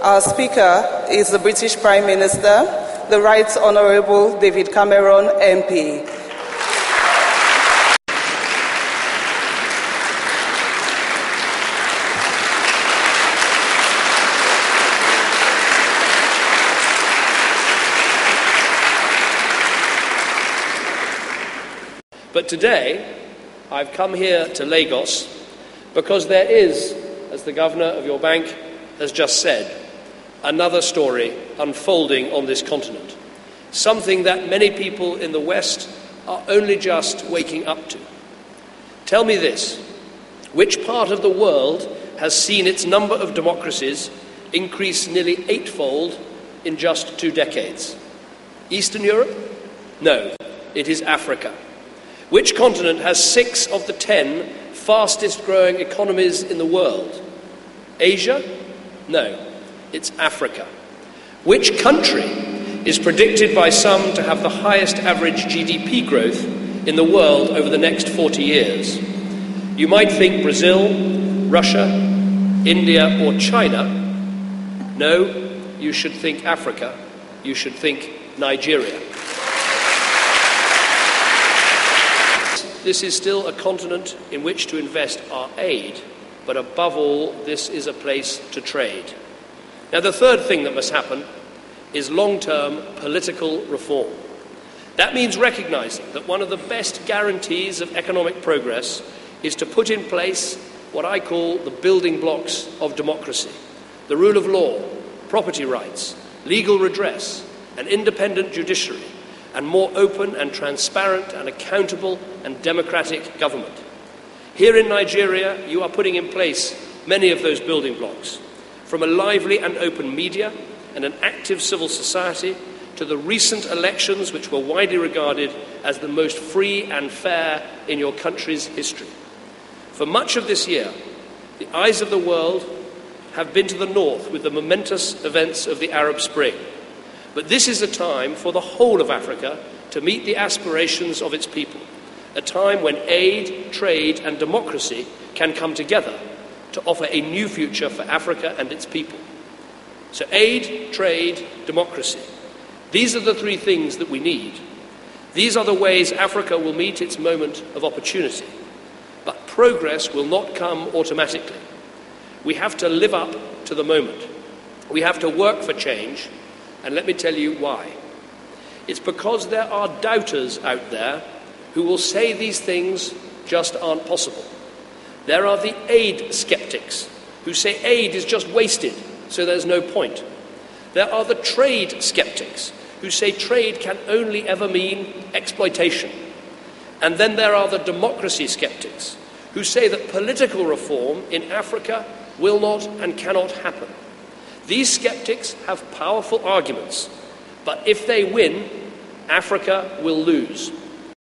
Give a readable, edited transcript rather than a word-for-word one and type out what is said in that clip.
Our speaker is the British Prime Minister, the Right Honourable David Cameron, MP. But today, I've come here to Lagos because there is, as the Governor of your bank has just said, another story unfolding on this continent, something that many people in the West are only just waking up to. Tell me this: which part of the world has seen its number of democracies increase nearly eightfold in just 2 decades? Eastern Europe? No, it is Africa. Which continent has 6 of the 10 fastest growing economies in the world? Asia? No, it's Africa. Which country is predicted by some to have the highest average GDP growth in the world over the next 40 years? You might think Brazil, Russia, India, or China. No, you should think Africa. You should think Nigeria. This is still a continent in which to invest our aid, but above all, this is a place to trade. Now, the third thing that must happen is long-term political reform. That means recognising that one of the best guarantees of economic progress is to put in place what I call the building blocks of democracy: the rule of law, property rights, legal redress, an independent judiciary, and more open and transparent and accountable and democratic government. Here in Nigeria, you are putting in place many of those building blocks, from a lively and open media and an active civil society to the recent elections, which were widely regarded as the most free and fair in your country's history. For much of this year, the eyes of the world have been to the north with the momentous events of the Arab Spring. But this is a time for the whole of Africa to meet the aspirations of its people, a time when aid, trade and democracy can come together to offer a new future for Africa and its people. So aid, trade, democracy. These are the 3 things that we need. These are the ways Africa will meet its moment of opportunity. But progress will not come automatically. We have to live up to the moment. We have to work for change. And let me tell you why. It's because there are doubters out there who will say these things just aren't possible. There are the aid skeptics who say aid is just wasted, so there's no point. There are the trade skeptics who say trade can only ever mean exploitation. And then there are the democracy skeptics who say that political reform in Africa will not and cannot happen. These skeptics have powerful arguments, but if they win, Africa will lose.